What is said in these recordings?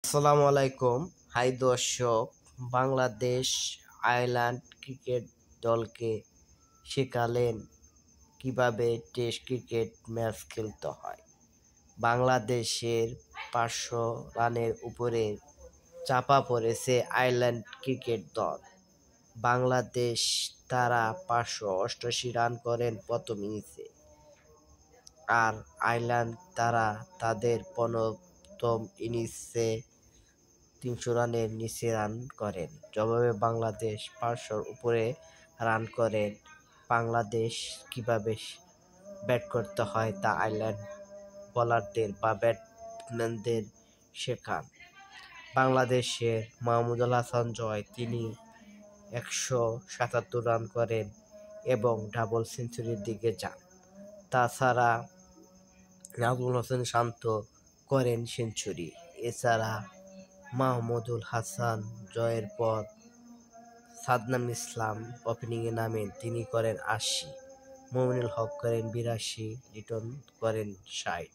আসসালামু আলাইকুম। হাই দর্শক, বাংলাদেশ আয়ারল্যান্ড ক্রিকেট দলকে শেখালেন কিভাবে টেস্ট ক্রিকেট ম্যাচ খেলতে হয়। বাংলাদেশের 500 রানের উপরে চাপা পড়েছে আয়ারল্যান্ড ক্রিকেট দল। বাংলাদেশ তারা 588 রান করেন প্রথম ইনিংসে, আর আয়ারল্যান্ড তারা তাদের প্রথম ইনিংসে 300 রানের নিচে রান করেন। জবাবে বাংলাদেশ 500-র উপরে রান করেন। বাংলাদেশ কিভাবে ব্যাট করতে হয় তা আয়ারল্যান্ড বোলারদের বা ব্যাটসম্যানদের শেখান। বাংলাদেশের মাহমুদুল হাসান জয়, তিনি 177 রান করেন এবং ডাবল সেঞ্চুরির দিকে যান। তাছাড়া নাজমুল হোসেন শান্ত করেন সেঞ্চুরি। এছাড়া মাহমুদুল হাসান জয়ের পর সাদনাম ইসলাম ওপেনিংয়ে নামেন, তিনি করেন 80, মুমিনুল হক করেন 82, লিটন করেন 60।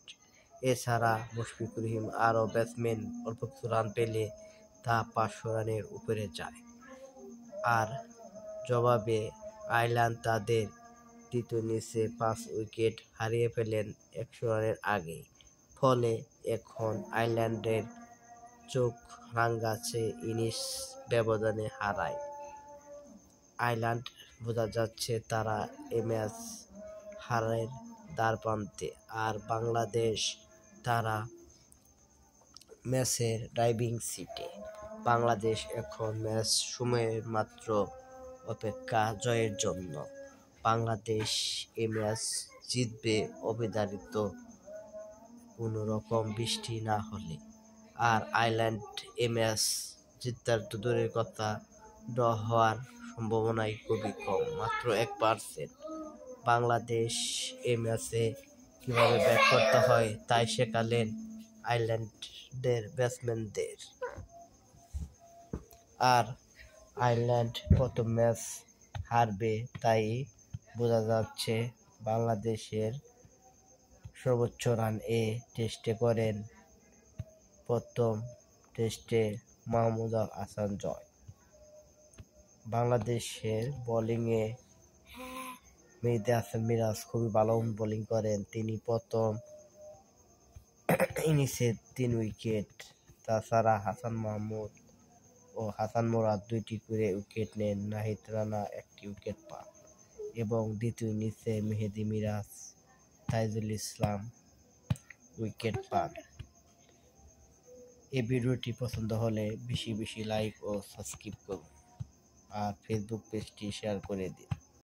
এছাড়া মুশফিকুর রহিম আরও ব্যাটসম্যান অল্প কিছু রান পেলে তা 500 রানের উপরে যায়। আর জবাবে আয়ারল্যান্ড তাদের দ্বিতীয় ইনিংসে 5 উইকেট হারিয়ে ফেলেন 100 রানের আগেই। ফলে এখন আয়ারল্যান্ডের চোখ রাঙাচ্ছে, ইনিংস ব্যবধানে হারায়। আয়ারল্যান্ড বোঝা যাচ্ছে তারা এ ম্যাচ হারের দ্বারপ্রান্তে, আর বাংলাদেশ তারা ম্যাচের ড্রাইভিং সিটে। বাংলাদেশ এখন ম্যাচ সময়ের মাত্র অপেক্ষা জয়ের জন্য। বাংলাদেশ এ ম্যাচ জিতবে অবিধারিত, কোনো রকম বৃষ্টি না হলে। আর আয়ারল্যান্ড এ ম্যাচ জিতার তো দূরের কথা, ড্র হওয়ার সম্ভাবনাই খুবই কম, মাত্র 1%। বাংলাদেশ এ ম্যাচে কীভাবে ব্যাট করতে হয় তাই শেখালেন আয়ারল্যান্ডের ব্যাটসম্যানদের। আর আয়ারল্যান্ড প্রথম ম্যাচ হারবে, তাই বোঝা যাচ্ছে। বাংলাদেশের সর্বোচ্চ রান এ টেস্টে করেন প্রথম টেস্টে মাহমুদুল হাসান জয়। বাংলাদেশের বোলিংয়ে মেহেদী হাসান মিরাজ খুবই ভালো বোলিং করেন, তিনি প্রথম ইনিংসে 3 উইকেট। তাছাড়া হাসান মাহমুদ ও হাসান মুরাদ 2টি করে উইকেট নেন, নাহিদ রানা 1টি উইকেট পান এবং দ্বিতীয় ইনিংসে মেহেদী মিরাজ, তাইজুল ইসলাম উইকেট পান। এই ভিডিওটি পছন্দ হলে বেশি বেশি লাইক ও সাবস্ক্রাইব করুন, আর ফেসবুক পেজটি শেয়ার করে দিন।